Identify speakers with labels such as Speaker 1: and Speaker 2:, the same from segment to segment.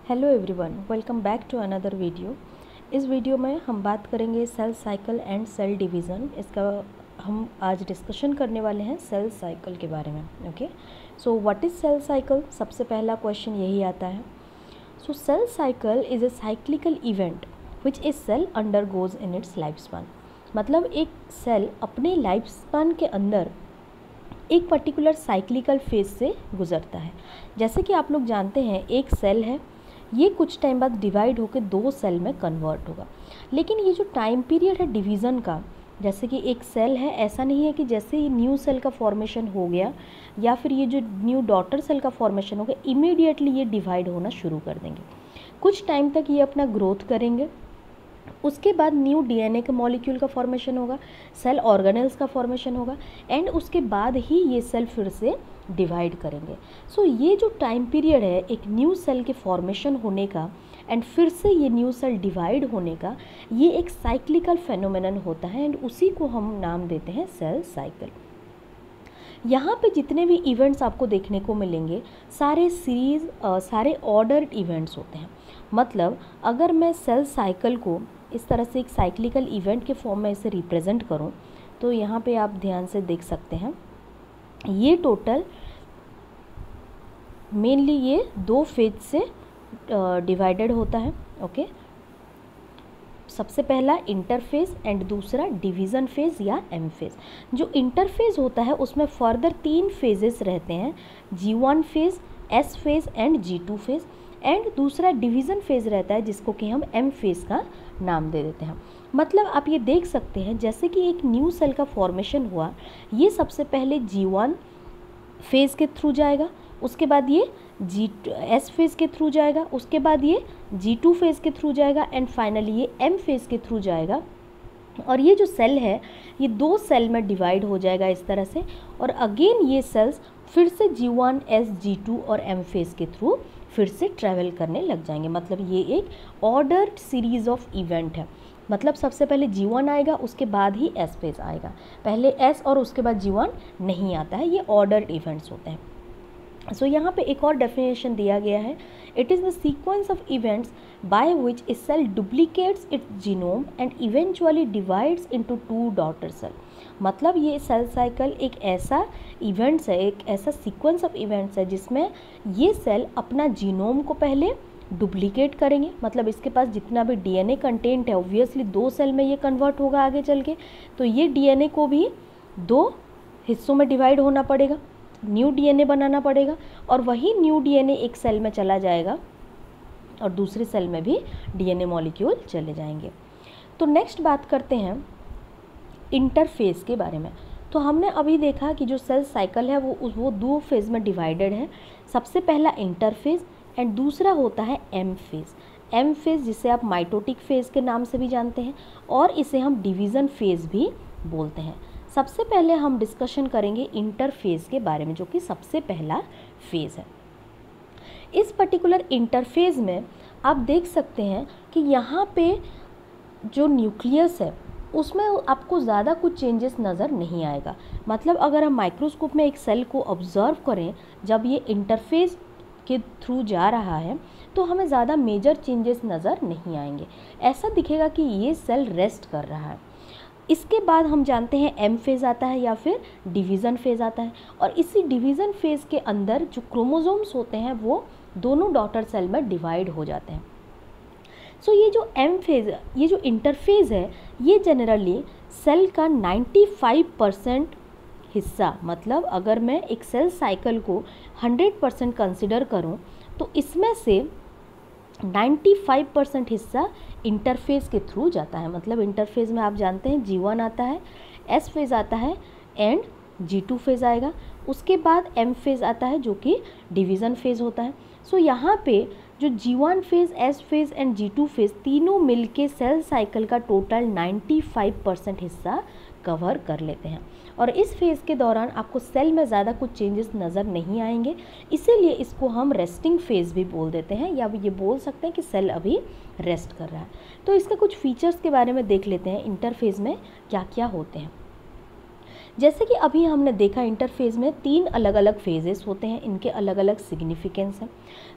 Speaker 1: Hello everyone, welcome back to another video. इस video में हम बात करेंगे cell cycle and cell division. इसका हम आज डिस्कशन करने वाले हैं सेल साइकिल के बारे में। Okay, so what is cell cycle? सबसे पहला क्वेश्चन यही आता है। So cell cycle is a cyclical event which a cell undergoes in its life span. मतलब एक सेल अपने लाइफ स्पैन के अंदर एक पर्टिकुलर साइक्लिकल फेज से गुजरता है। जैसे कि आप लोग जानते हैं, एक सेल है, ये कुछ टाइम बाद डिवाइड होकर दो सेल में कन्वर्ट होगा। लेकिन ये जो टाइम पीरियड है डिवीज़न का, जैसे कि एक सेल है, ऐसा नहीं है कि जैसे ही न्यू सेल का फॉर्मेशन हो गया या फिर ये जो न्यू डॉटर सेल का फॉर्मेशन हो गया, इमीडिएटली ये डिवाइड होना शुरू कर देंगे। कुछ टाइम तक ये अपना ग्रोथ करेंगे, उसके बाद न्यू डीएनए के मॉलिक्यूल का फॉर्मेशन होगा, सेल ऑर्गेनेल्स का फॉर्मेशन होगा, एंड उसके बाद ही ये सेल फिर से डिवाइड करेंगे। सो ये जो टाइम पीरियड है एक न्यू सेल के फॉर्मेशन होने का एंड फिर से ये न्यू सेल डिवाइड होने का, ये एक साइक्लिकल फेनोमेनन होता है एंड उसी को हम नाम देते हैं सेल साइकिल। यहाँ पे जितने भी इवेंट्स आपको देखने को मिलेंगे सारे सीरीज़ सारे ऑर्डर्ड इवेंट्स होते हैं। मतलब अगर मैं सेल साइकिल को इस तरह से एक साइक्लिकल इवेंट के फॉर्म में इसे रिप्रेजेंट करूं, तो यहाँ पे आप ध्यान से देख सकते हैं, ये टोटल मेनली ये दो फेज से डिवाइडेड होता है। ओके, सबसे पहला इंटरफेज एंड दूसरा डिवीज़न फेज या एम फेज। जो इंटरफेज होता है उसमें फर्दर 3 फेजेस रहते हैं, G1 phase, S phase and G2 phase, and दूसरा डिवीज़न फेज रहता है जिसको कि हम एम फेज का नाम दे देते हैं। मतलब आप ये देख सकते हैं, जैसे कि एक न्यू सेल का फॉर्मेशन हुआ, ये सबसे पहले G1 फेज़ के थ्रू जाएगा, उसके बाद ये S फेज़ के थ्रू जाएगा, उसके बाद ये G2 फेज़ के थ्रू जाएगा एंड फाइनली ये M फेज़ के थ्रू जाएगा। और ये जो सेल है ये 2 सेल में डिवाइड हो जाएगा इस तरह से, और अगेन ये सेल्स फिर से G1, S, G2 और M फेज़ के थ्रू फिर से ट्रैवल करने लग जाएंगे। मतलब ये एक ऑर्डर्ड सीरीज़ ऑफ इवेंट है। मतलब सबसे पहले G1 आएगा, उसके बाद ही S फेज आएगा, पहले S और उसके बाद G1 नहीं आता है। ये ऑर्डर्ड इवेंट्स होते हैं। सो यहाँ पे एक और डेफिनेशन दिया गया है, it is the sequence of events by which a cell duplicates its genome and eventually divides into 2 daughter cell. मतलब ये सेल साइकिल एक ऐसा इवेंट्स है, एक ऐसा सीक्वेंस ऑफ इवेंट्स है जिसमें ये सेल अपना जीनोम को पहले डुप्लीकेट करेंगे। मतलब इसके पास जितना भी डीएनए कंटेंट है, ऑब्वियसली 2 सेल में ये कन्वर्ट होगा आगे चल के, तो ये डीएनए को भी 2 हिस्सों में डिवाइड होना पड़ेगा, न्यू डीएनए बनाना पड़ेगा, और वही न्यू डीएनए एक सेल में चला जाएगा और दूसरे सेल में भी डीएनए मॉलिक्यूल चले जाएंगे। तो नेक्स्ट बात करते हैं इंटरफेज के बारे में। तो हमने अभी देखा कि जो सेल साइकिल है वो 2 फेज में डिवाइडेड है। सबसे पहला इंटरफेज एंड दूसरा होता है एम फेज। एम फेज जिसे आप माइटोटिक फेज के नाम से भी जानते हैं, और इसे हम डिवीज़न फेज भी बोलते हैं। सबसे पहले हम डिस्कशन करेंगे इंटरफेज के बारे में, जो कि सबसे पहला फेज है। इस पर्टिकुलर इंटरफेज में आप देख सकते हैं कि यहाँ पे जो न्यूक्लियस है उसमें आपको ज़्यादा कुछ चेंजेस नज़र नहीं आएगा। मतलब अगर हम माइक्रोस्कोप में एक सेल को ऑब्जर्व करें जब ये इंटरफेज के थ्रू जा रहा है, तो हमें ज़्यादा मेजर चेंजेस नज़र नहीं आएंगे। ऐसा दिखेगा कि ये सेल रेस्ट कर रहा है। इसके बाद हम जानते हैं एम फेज़ आता है या फिर डिवीज़न फेज़ आता है, और इसी डिवीज़न फेज़ के अंदर जो क्रोमोसोम्स होते हैं वो दोनों डॉटर सेल में डिवाइड हो जाते हैं। सो ये जो एम फेज़, ये जो इंटरफेज़ है, ये जनरली सेल का 95% हिस्सा, मतलब अगर मैं एक सेल साइकिल को 100% कंसिडर करूं, तो इसमें से 95% हिस्सा इंटरफेज़ के थ्रू जाता है। मतलब इंटरफेज़ में आप जानते हैं G1 आता है, S फेज़ आता है एंड G2 फेज़ आएगा, उसके बाद M फेज़ आता है जो कि डिवीज़न फेज़ होता है। सो यहाँ पे जो G1 phase, S phase and G2 phase तीनों मिलके सेल साइकिल का टोटल 95% हिस्सा कवर कर लेते हैं, और इस फेज़ के दौरान आपको सेल में ज़्यादा कुछ चेंजेस नज़र नहीं आएंगे। इसीलिए इसको हम रेस्टिंग फेज़ भी बोल देते हैं, या ये बोल सकते हैं कि सेल अभी रेस्ट कर रहा है। तो इसके कुछ फीचर्स के बारे में देख लेते हैं, इंटरफेज़ में क्या क्या होते हैं। जैसे कि अभी हमने देखा इंटरफेज में 3 अलग अलग फेजेस होते हैं, इनके अलग अलग सिग्निफिकेंस हैं।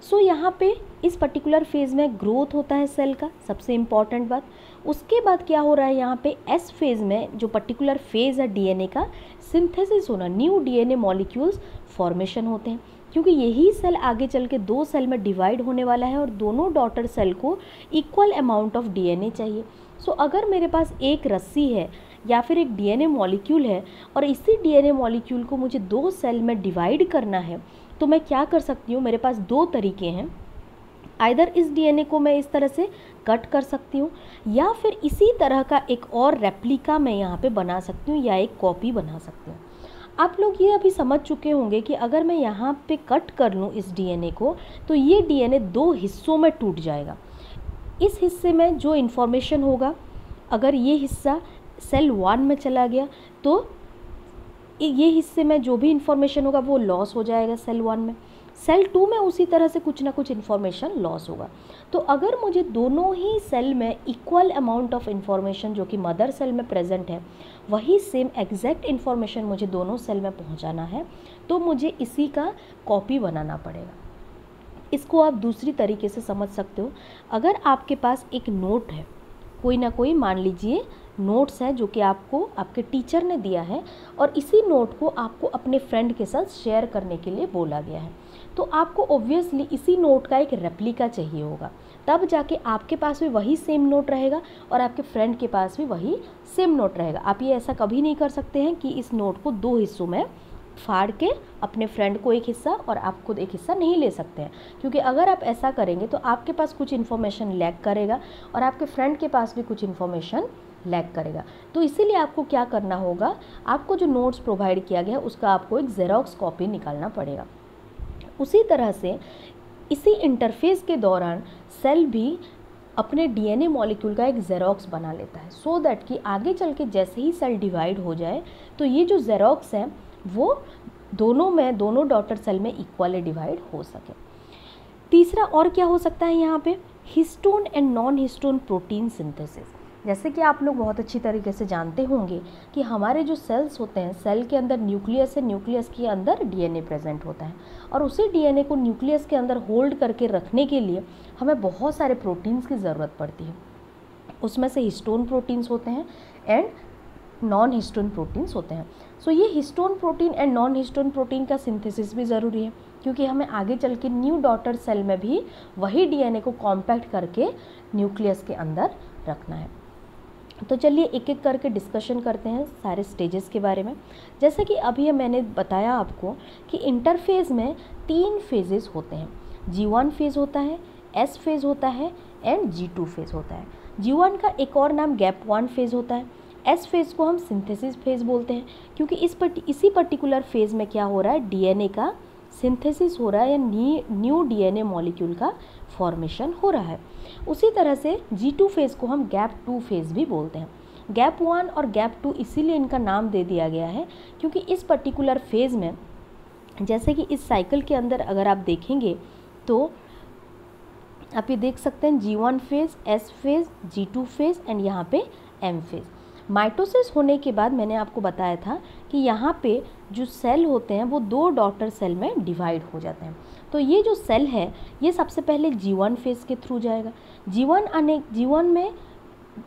Speaker 1: सो यहाँ पे इस पर्टिकुलर फेज़ में ग्रोथ होता है सेल का, सबसे इम्पॉर्टेंट बात। उसके बाद क्या हो रहा है यहाँ पे एस फेज़ में, जो पर्टिकुलर फेज़ है डीएनए का, सिंथेसिस होना, न्यू डीएनए मॉलिक्यूल्स फॉर्मेशन होते हैं, क्योंकि यही सेल आगे चल के 2 सेल में डिवाइड होने वाला है और दोनों डॉटर सेल को इक्वल अमाउंट ऑफ डीएनए चाहिए। सो अगर मेरे पास एक रस्सी है या फिर एक डीएनए मॉलिक्यूल है और इसी डीएनए मॉलिक्यूल को मुझे 2 सेल में डिवाइड करना है, तो मैं क्या कर सकती हूँ, मेरे पास 2 तरीके हैं। आइदर इस डीएनए को मैं इस तरह से कट कर सकती हूँ या फिर इसी तरह का एक और रेप्लिका मैं यहाँ पे बना सकती हूँ या एक कॉपी बना सकती हूँ। आप लोग ये अभी समझ चुके होंगे कि अगर मैं यहाँ पे कट कर लूँ इस डीएनए को, तो ये डीएनए 2 हिस्सों में टूट जाएगा। इस हिस्से में जो इन्फॉर्मेशन होगा, अगर ये हिस्सा सेल 1 में चला गया तो ये हिस्से में जो भी इन्फॉर्मेशन होगा वो लॉस हो जाएगा सेल 1 में। सेल 2 में उसी तरह से कुछ ना कुछ इन्फॉर्मेशन लॉस होगा। तो अगर मुझे दोनों ही सेल में इक्वल अमाउंट ऑफ इन्फॉर्मेशन जो कि मदर सेल में प्रेजेंट है, वही सेम एग्जैक्ट इन्फॉर्मेशन मुझे दोनों सेल में पहुंचाना है, तो मुझे इसी का कॉपी बनाना पड़ेगा। इसको आप दूसरी तरीके से समझ सकते हो। अगर आपके पास एक नोट है, कोई ना कोई, मान लीजिए नोट्स है जो कि आपको आपके टीचर ने दिया है और इसी नोट को आपको अपने फ्रेंड के साथ शेयर करने के लिए बोला गया है, तो आपको ऑब्वियसली इसी नोट का एक रेप्लिका चाहिए होगा, तब जाके आपके पास भी वही सेम नोट रहेगा और आपके फ्रेंड के पास भी वही सेम नोट रहेगा। आप ये ऐसा कभी नहीं कर सकते हैं कि इस नोट को 2 हिस्सों में फाड़ के अपने फ्रेंड को एक हिस्सा और आप खुद एक हिस्सा नहीं ले सकते हैं, क्योंकि अगर आप ऐसा करेंगे तो आपके पास कुछ इन्फॉर्मेशन लैग करेगा और आपके फ्रेंड के पास भी कुछ इन्फॉर्मेशन लैग करेगा। तो इसीलिए आपको क्या करना होगा, आपको जो नोट्स प्रोवाइड किया गया उसका आपको एक जेरोक्स कॉपी निकालना पड़ेगा। उसी तरह से इसी इंटरफेस के दौरान सेल भी अपने डीएनए मॉलिक्यूल का एक जेरोक्स बना लेता है, सो दैट कि आगे चल के जैसे ही सेल डिवाइड हो जाए तो ये जो जेरोक्स है वो दोनों डॉटर सेल में इक्वली डिवाइड हो सके। तीसरा और क्या हो सकता है यहाँ पे, histone and non histone protein synthesis. जैसे कि आप लोग बहुत अच्छी तरीके से जानते होंगे कि हमारे जो सेल्स होते हैं, सेल के अंदर न्यूक्लियस है, न्यूक्लियस के अंदर डीएनए प्रेजेंट होता है और उसी डीएनए को न्यूक्लियस के अंदर होल्ड करके रखने के लिए हमें बहुत सारे प्रोटीन्स की ज़रूरत पड़ती है। उसमें से हिस्टोन प्रोटीन्स होते हैं एंड नॉन हिस्टोन प्रोटीन्स होते हैं। सो ये histone protein and non histone protein का सिंथेसिस भी ज़रूरी है, क्योंकि हमें आगे चल के न्यू डॉटर सेल में भी वही डीएनए को कॉम्पैक्ट करके न्यूक्लियस के अंदर रखना है। तो चलिए एक एक करके डिस्कशन करते हैं सारे स्टेजेस के बारे में। जैसे कि अभी मैंने बताया आपको कि इंटरफेज़ में 3 फेजेस होते हैं। G1 फेज़ होता है, S फेज़ होता है एंड G2 फेज़ होता है। G1 का एक और नाम गैप 1 फेज़ होता है। S फेज़ को हम सिंथेसिस फेज़ बोलते हैं, क्योंकि इसी पर्टिकुलर फेज़ में क्या हो रहा है, डीएनए का सिंथेसिस हो रहा है या न्यू डीएनए मॉलिक्यूल का फॉर्मेशन हो रहा है। उसी तरह से G2 फेज़ को हम गैप 2 फेज़ भी बोलते हैं। गैप 1 और गैप 2 इसीलिए इनका नाम दे दिया गया है क्योंकि इस पर्टिकुलर फेज़ में, जैसे कि इस साइकिल के अंदर अगर आप देखेंगे तो आप ये देख सकते हैं G1 phase, S phase, G2 phase and यहाँ पे M फेज़। माइटोसिस होने के बाद मैंने आपको बताया था कि यहाँ पे जो सेल होते हैं वो 2 डॉटर सेल में डिवाइड हो जाते हैं। तो ये जो सेल है ये सबसे पहले G1 फेज़ के थ्रू जाएगा। G1 में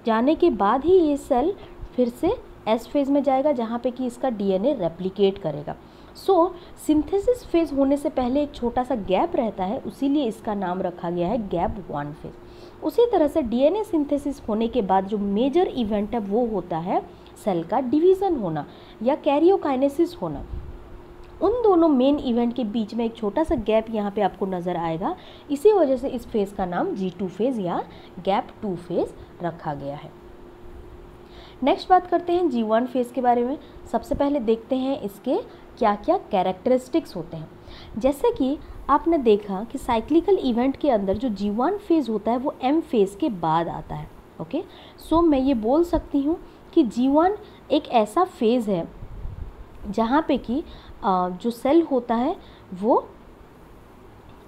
Speaker 1: जाने के बाद ही ये सेल फिर से S फेज़ में जाएगा, जहाँ पे कि इसका डीएनए रेप्लिकेट करेगा। सो सिंथेसिस फेज़ होने से पहले एक छोटा सा गैप रहता है, इसीलिए इसका नाम रखा गया है गैप 1 फेज़। उसी तरह से डीएनए सिंथेसिस होने के बाद जो मेजर इवेंट है वो होता है सेल का डिवीज़न होना या कैरियोकाइनेसिस होना। उन दोनों मेन इवेंट के बीच में एक छोटा सा गैप यहाँ पे आपको नज़र आएगा, इसी वजह से इस फेज़ का नाम G2 फेज़ या गैप 2 फेज़ रखा गया है। नेक्स्ट बात करते हैं G1 फेज़ के बारे में। सबसे पहले देखते हैं इसके क्या क्या कैरेक्टरिस्टिक्स होते हैं। जैसे कि आपने देखा कि साइक्लिकल इवेंट के अंदर जो G1 फेज़ होता है वो M फेज़ के बाद आता है। ओके, सो मैं ये बोल सकती हूँ कि G1 एक ऐसा फेज़ है जहाँ पे कि जो सेल होता है वो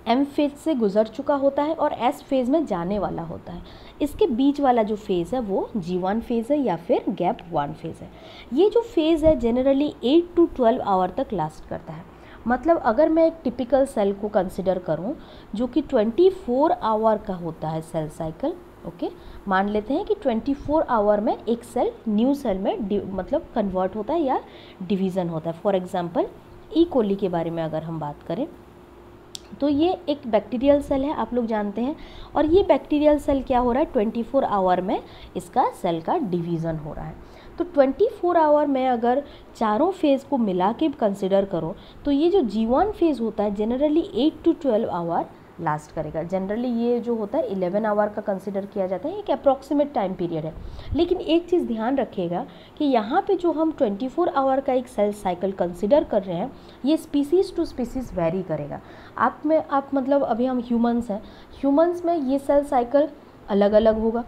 Speaker 1: एम फेज से गुजर चुका होता है और एस फेज में जाने वाला होता है। इसके बीच वाला जो फेज़ है वो G1 फेज़ है या फिर गैप 1 फेज़ है। ये जो फेज़ है जनरली 8 to 12 आवर तक लास्ट करता है। मतलब अगर मैं एक टिपिकल सेल को कंसिडर करूं जो कि 24 आवर का होता है सेल साइकिल, ओके, मान लेते हैं कि 24 आवर में एक सेल न्यू सेल में मतलब कन्वर्ट होता है या डिवीज़न होता है। फॉर एग्जांपल ई कोली के बारे में अगर हम बात करें तो ये एक बैक्टीरियल सेल है, आप लोग जानते हैं, और ये बैक्टीरियल सेल क्या हो रहा है 24 आवर में इसका सेल का डिवीज़न हो रहा है। तो 24 आवर में अगर चारों फेज़ को मिला के कंसिडर करो तो ये जो G1 फेज़ होता है जनरली 8 to 12 आवर लास्ट करेगा। जनरली ये जो होता है 11 आवर का कंसिडर किया जाता है, एक अप्रॉक्सीमेट टाइम पीरियड है। लेकिन एक चीज़ ध्यान रखिएगा कि यहाँ पे जो हम 24 आवर का एक सेल साइकिल कंसिडर कर रहे हैं ये स्पीसीज़ टू स्पीसीज़ वेरी करेगा। आप मतलब अभी हम ह्यूमंस हैं, ह्यूमंस में ये सेल साइकिल अलग अलग होगा।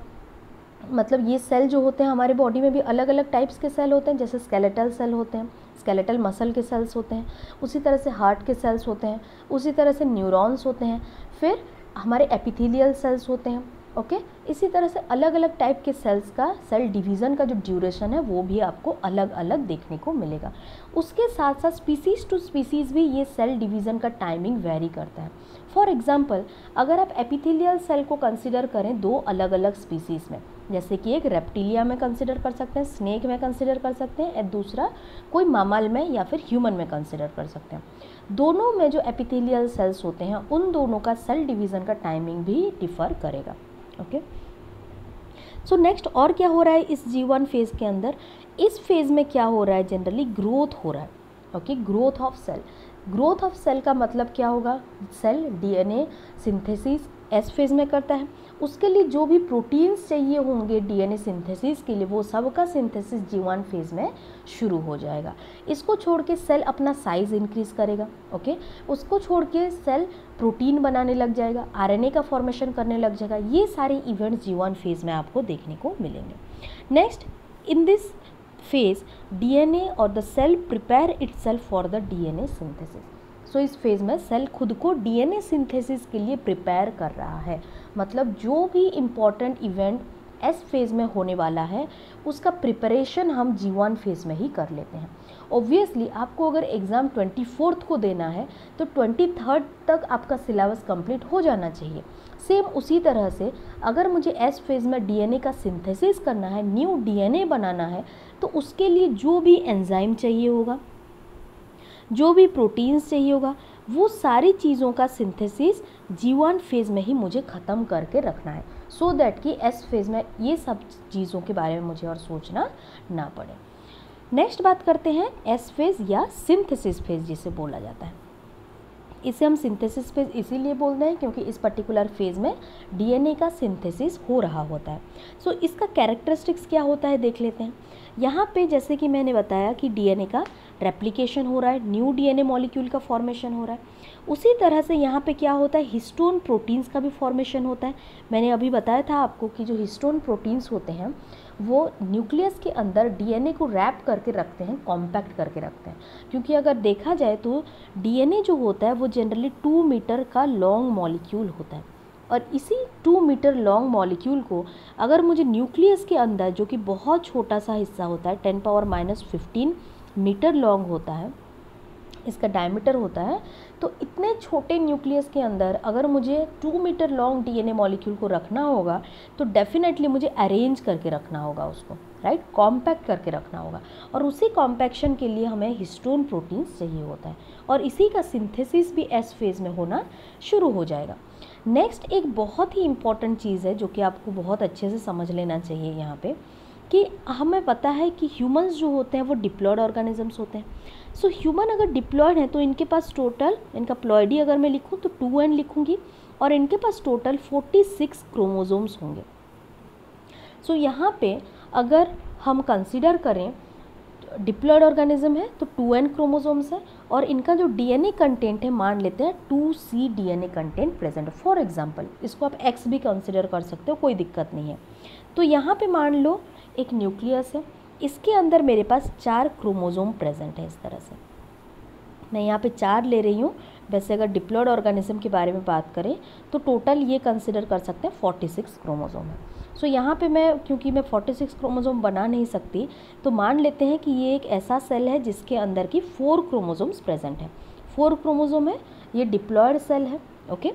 Speaker 1: मतलब ये सेल जो होते हैं हमारे बॉडी में भी अलग अलग टाइप्स के सेल होते हैं, जैसे स्केलेटल सेल होते हैं, स्केलेटल मसल के सेल्स होते हैं, उसी तरह से हार्ट के सेल्स होते हैं, उसी तरह से न्यूरॉन्स होते हैं, फिर हमारे एपिथेलियल सेल्स होते हैं, ओके। इसी तरह से अलग अलग टाइप के सेल्स का सेल डिवीज़न का जो ड्यूरेशन है वो भी आपको अलग अलग देखने को मिलेगा। उसके साथ साथ स्पीसीज़ टू स्पीसीज़ भी ये सेल डिवीज़न का टाइमिंग वेरी करता है। फॉर एग्जांपल अगर आप एपिथेलियल सेल को कंसिडर करें दो अलग अलग स्पीसीज़ में, जैसे कि एक रेप्टिलिया में कंसिडर कर सकते हैं, स्नेक में कंसिडर कर सकते हैं, और दूसरा कोई मामल में या फिर ह्यूमन में कंसिडर कर सकते हैं। दोनों में जो एपिथेलियल सेल्स होते हैं उन दोनों का सेल डिवीज़न का टाइमिंग भी डिफ़र करेगा, ओके। सो नेक्स्ट और क्या हो रहा है इस G1 फेज़ के अंदर, इस फेज़ में क्या हो रहा है जनरली ग्रोथ हो रहा है, okay. Growth of cell, growth of cell का मतलब क्या होगा, cell DNA synthesis S phase में करता है, उसके लिए जो भी प्रोटीन्स चाहिए होंगे डीएनए सिंथेसिस के लिए वो सब का सिंथेसिस G1 फेज़ में शुरू हो जाएगा। इसको छोड़ के सेल अपना साइज़ इंक्रीज़ करेगा, ओके। उसको छोड़ के सेल प्रोटीन बनाने लग जाएगा, आरएनए का फॉर्मेशन करने लग जाएगा। ये सारे इवेंट्स G1 फेज़ में आपको देखने को मिलेंगे। Next in this phase DNA और the cell prepare itself for the DNA synthesis. So इस फेज़ में सेल खुद को डीएनए सिंथेसिस के लिए प्रिपेयर कर रहा है। मतलब जो भी इम्पॉर्टेंट इवेंट एस फेज़ में होने वाला है उसका प्रिपरेशन हम G1 फेज़ में ही कर लेते हैं। ऑब्वियसली आपको अगर एग्ज़ाम 24 को देना है तो 23 तक आपका सिलेबस कंप्लीट हो जाना चाहिए। सेम उसी तरह से अगर मुझे एस फेज़ में डीएनए का सिंथेसिस करना है, न्यू डीएनए बनाना है, तो उसके लिए जो भी एंजाइम चाहिए होगा, जो भी प्रोटीन्स चाहिए होगा, वो सारी चीज़ों का सिंथेसिस G1 फेज़ में ही मुझे ख़त्म करके रखना है, सो दैट कि एस फेज़ में ये सब चीज़ों के बारे में मुझे और सोचना ना पड़े। नेक्स्ट बात करते हैं एस फेज़ या सिंथेसिस फेज़ जिसे बोला जाता है। इसे हम सिंथेसिस फेज़ इसीलिए बोलते हैं क्योंकि इस पर्टिकुलर फेज़ में डीएनए का सिंथेसिस हो रहा होता है। सो इसका कैरेक्टरिस्टिक्स क्या होता है देख लेते हैं। यहाँ पे जैसे कि मैंने बताया कि डीएनए का रेप्लिकेशन हो रहा है, न्यू डीएनए मॉलिक्यूल का फॉर्मेशन हो रहा है। उसी तरह से यहाँ पे क्या होता है, हिस्टोन प्रोटीन्स का भी फॉर्मेशन होता है। मैंने अभी बताया था आपको कि जो हिस्टोन प्रोटीन्स होते हैं वो न्यूक्लियस के अंदर डीएनए को रैप करके रखते हैं, कॉम्पैक्ट करके रखते हैं। क्योंकि अगर देखा जाए तो डीएनए जो होता है वो जनरली 2 मीटर का लॉन्ग मॉलिक्यूल होता है, और इसी 2 मीटर लॉन्ग मॉलिक्यूल को अगर मुझे न्यूक्लियस के अंदर, जो कि बहुत छोटा सा हिस्सा होता है, 10⁻⁻15 मीटर लॉन्ग होता है, इसका डायमीटर होता है, तो इतने छोटे न्यूक्लियस के अंदर अगर मुझे 2 मीटर लॉन्ग डीएनए मॉलिक्यूल को रखना होगा तो डेफिनेटली मुझे अरेंज करके रखना होगा उसको, राइट, कॉम्पैक्ट करके रखना होगा। और उसी कॉम्पैक्शन के लिए हमें हिस्टोन प्रोटीन्स चाहिए होता है, और इसी का सिंथेसिस भी एस फेज़ में होना शुरू हो जाएगा। नेक्स्ट एक बहुत ही इम्पॉर्टेंट चीज़ है जो कि आपको बहुत अच्छे से समझ लेना चाहिए यहाँ पे, कि हमें पता है कि ह्यूमंस जो होते हैं वो डिप्लॉयड ऑर्गेनिजम्स होते हैं। सो ह्यूमन अगर डिप्लॉयड है तो इनके पास टोटल, इनका प्लॉयडी अगर मैं लिखूँ तो 2n लिखूँगी, और इनके पास टोटल 46 क्रोमोसोम्स होंगे। सो यहाँ पे अगर हम कंसिडर करें डिप्लॉयड ऑर्गेनिज्म है तो 2n क्रोमोसोम्स है, और इनका जो डीएनए कंटेंट है मान लेते हैं 2c DNA content present. For example इसको आप x भी कंसिडर कर सकते हो, कोई दिक्कत नहीं है। तो यहाँ पे मान लो एक न्यूक्लियस है, इसके अंदर मेरे पास 4 क्रोमोसोम प्रेजेंट है। इस तरह से मैं यहाँ पे 4 ले रही हूँ वैसे अगर डिप्लॉयड ऑर्गेनिज्म के बारे में बात करें तो टोटल ये कंसिडर कर सकते हैं 46 क्रोमोसोम है। सो यहाँ पे मैं क्योंकि मैं 46 क्रोमोसोम बना नहीं सकती तो मान लेते हैं कि ये एक ऐसा सेल है जिसके अंदर की 4 क्रोमोसोम्स प्रेजेंट है। 4 क्रोमोसोम है, ये डिप्लॉयड सेल है। ओके,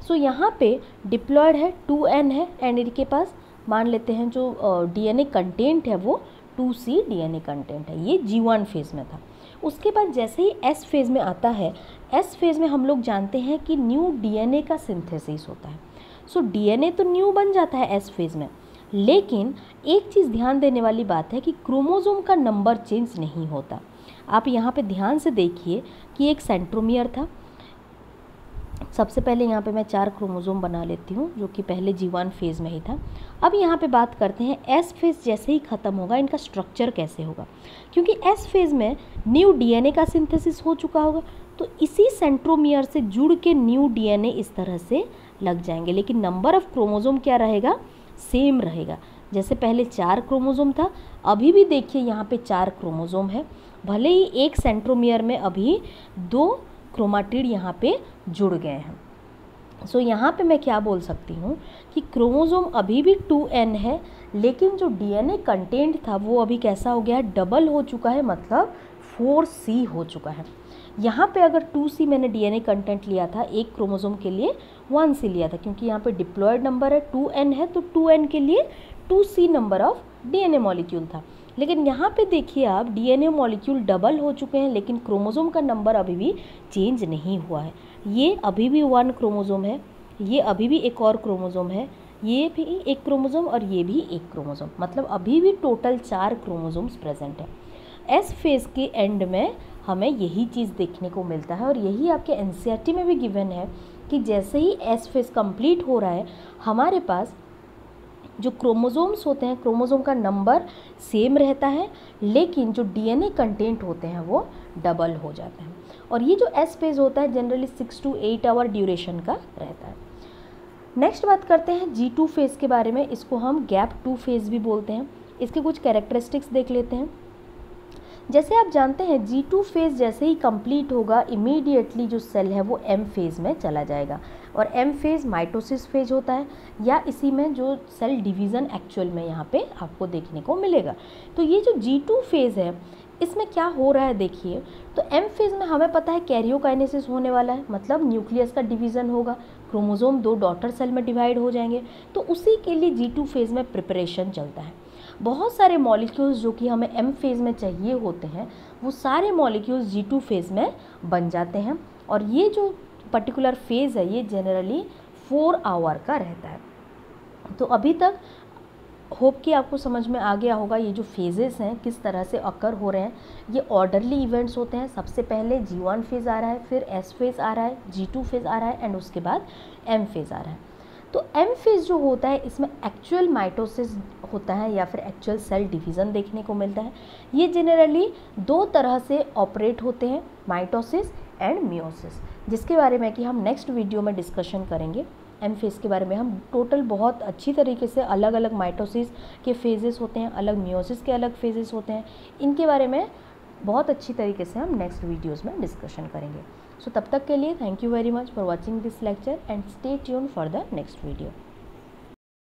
Speaker 1: सो यहाँ पे डिप्लॉयड है, 2n है एंड इनके पास मान लेते हैं जो DNA कंटेंट है वो 2C DNA कंटेंट है। ये G1 फेज़ में था। उसके बाद जैसे ही S फेज़ में आता है, S फेज़ में हम लोग जानते हैं कि न्यू DNA का सिंथेसिस होता है। सो DNA तो न्यू बन जाता है S फेज़ में, लेकिन एक चीज़ ध्यान देने वाली बात है कि क्रोमोसोम का नंबर चेंज नहीं होता। आप यहाँ पे ध्यान से देखिए कि एक सेंट्रोमियर था। सबसे पहले यहाँ पे मैं 4 क्रोमोसोम बना लेती हूँ जो कि पहले G1 फेज़ में ही था। अब यहाँ पे बात करते हैं S फेज़ जैसे ही ख़त्म होगा इनका स्ट्रक्चर कैसे होगा, क्योंकि S फेज़ में न्यू DNA का सिंथेसिस हो चुका होगा तो इसी सेंट्रोमियर से जुड़ के न्यू DNA इस तरह से लग जाएंगे, लेकिन नंबर ऑफ़ क्रोमोसोम क्या रहेगा, सेम रहेगा। जैसे पहले 4 क्रोमोसोम था, अभी भी देखिए यहाँ पे 4 क्रोमोसोम है, भले ही एक सेंट्रोमियर में अभी 2 क्रोमाटिड यहाँ पे जुड़ गए हैं। सो यहाँ पे मैं क्या बोल सकती हूँ कि क्रोमोसोम अभी भी 2n है, लेकिन जो DNA कंटेंट था वो अभी कैसा हो गया है, डबल हो चुका है, मतलब 4C हो चुका है। यहाँ पे अगर 2C मैंने DNA कंटेंट लिया था एक क्रोमोसोम के लिए 1C लिया था, क्योंकि यहाँ पे डिप्लॉयड नंबर है 2n है तो 2n के लिए 2C number of DNA molecule था। लेकिन यहाँ पे देखिए आप DNA मॉलिक्यूल डबल हो चुके हैं, लेकिन क्रोमोसोम का नंबर अभी भी चेंज नहीं हुआ है। ये अभी भी 1 क्रोमोसोम है, ये अभी भी एक और क्रोमोसोम है, ये भी एक क्रोमोसोम और ये भी एक क्रोमोसोम, मतलब अभी भी टोटल 4 क्रोमोसोम्स प्रेजेंट है। एस फेज़ के एंड में हमें यही चीज़ देखने को मिलता है और यही आपके NCERT में भी गिवन है कि जैसे ही एस फेज़ कंप्लीट हो रहा है हमारे पास जो क्रोमोसोम्स होते हैं, क्रोमोसोम का नंबर सेम रहता है, लेकिन जो DNA कंटेंट होते हैं वो डबल हो जाते हैं। और ये जो एस फेज़ होता है जनरली 6 to 8 आवर ड्यूरेशन का रहता है। नेक्स्ट बात करते हैं G2 फेज़ के बारे में, इसको हम गैप 2 फेज़ भी बोलते हैं। इसके कुछ कैरेक्टरिस्टिक्स देख लेते हैं। जैसे आप जानते हैं G2 फेज़ जैसे ही कंप्लीट होगा इमीडिएटली जो सेल है वो M फेज़ में चला जाएगा, और M फेज़ माइटोसिस फेज होता है, या इसी में जो सेल डिवीज़न एक्चुअल में यहाँ पे आपको देखने को मिलेगा। तो ये जो G2 फेज़ है इसमें क्या हो रहा है देखिए, तो M फेज़ में हमें पता है कैरियोकाइनेसिस होने वाला है, मतलब न्यूक्लियस का डिवीज़न होगा, क्रोमोसोम 2 डॉटर सेल में डिवाइड हो जाएंगे, तो उसी के लिए G2 फेज़ में प्रिपरेशन चलता है। बहुत सारे मॉलिक्यूल्स जो कि हमें M फेज़ में चाहिए होते हैं वो सारे मॉलिक्यूल्स G2 फेज़ में बन जाते हैं, और ये जो पर्टिकुलर फेज़ है ये जनरली 4 आवर का रहता है। तो अभी तक होप कि आपको समझ में आ गया होगा ये जो फेजेस हैं किस तरह से अकर हो रहे हैं। ये ऑर्डरली इवेंट्स होते हैं, सबसे पहले G1 फेज़ आ रहा है, फिर S फेज़ आ रहा है, G2 फेज़ आ रहा है एंड उसके बाद M फेज़ आ रहा है। तो M फेज़ जो होता है इसमें एक्चुअल माइटोसिस होता है या फिर एक्चुअल सेल डिवीज़न देखने को मिलता है। ये जनरली 2 तरह से ऑपरेट होते हैं, माइटोसिस एंड मियोसिस, जिसके बारे में कि हम नेक्स्ट वीडियो में डिस्कशन करेंगे। M फेज़ के बारे में हम टोटल बहुत अच्छी तरीके से अलग अलग माइटोसिस के फेजेस होते हैं, अलग मियोसिस के अलग फेजेस होते हैं, इनके बारे में बहुत अच्छी तरीके से हम नेक्स्ट वीडियोज़ में डिस्कशन करेंगे। सो तब तक के लिए thank you very much for watching this lecture and stay tune for the next video.